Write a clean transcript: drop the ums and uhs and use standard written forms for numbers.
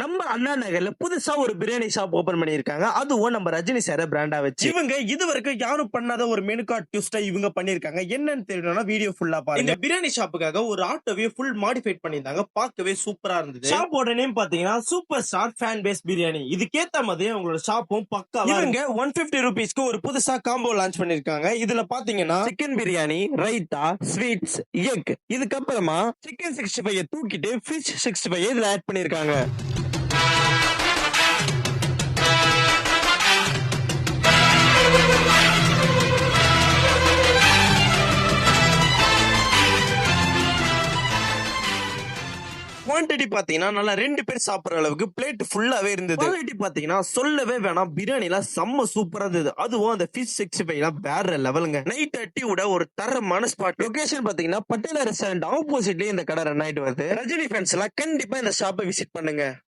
நம்ம அண்ணா நகர்ல புதுசா ஒரு பிரியாணி ஷாப் ஓபன் பண்ணிருக்காங்க. அதுவும் நம்ம ரஜினி சார பிராண்டா வச்சு. இவங்க இதுவரைக்கும் யாரும் பண்ணாத ஒரு மெனு கார்ட் ட்விஸ்டா இவங்க பண்ணிருக்காங்க. என்னன்னு தெரியணும்னா வீடியோ ஃபுல்லா பாருங்க. இந்த பிரியாணி ஷாப்புக்காக ஒரு ஆட்டோவே ஃபுல் மாடிஃபைட் பண்ணிருந்தாங்க. பார்க்கவே சூப்பரா இருந்தது. ஷாப்போட நேம் பாத்தீங்கன்னா super star fan base biryani. இதுக்கேத்த மாதிரி அவங்களோட ஷாப்பும் பக்காவா. இவங்க 150 ரூபீஸ்க்கு ஒரு புதுசா காம்போ லான்ச் பண்ணிருக்காங்க. இதுல பாத்தீங்கன்னா chicken biryani, raita, sweets, egg, இதுக்கப்புறமா சிக்கன் 65 தூக்கிட்டு ஃபிஷ் 65 இதுல ஆட் பண்ணிருக்காங்க. குவான்டிட்டி பாத்தீங்கன்னா நல்லா 2 பேர் சாப்பிடுற அளவுக்கு பிளேட் ஃபுல்லாவே இருந்தது. குவாலிட்டி பாத்தீங்கன்னா சொல்லவே வேணாம், பிரியாணில செம்ம சூப்பரா இருந்தது. அதுவும் அந்த ஃபிஷ் 65 வேற லெவலுங்க. நைட் 30 விட ஒரு தரமான ஸ்பாட். லொகேஷன் பாத்தீங்கன்னா பட்டேலா ரெஸ்டாரண்ட் ஆப்போசிட்லயே இந்த கடை ரன் ஆயிட்டு வருது. ரஜினி ஃபேன்ஸ் எல்லாம் கண்டிப்பா இந்த ஷாப்பை விசிட் பண்ணுங்க.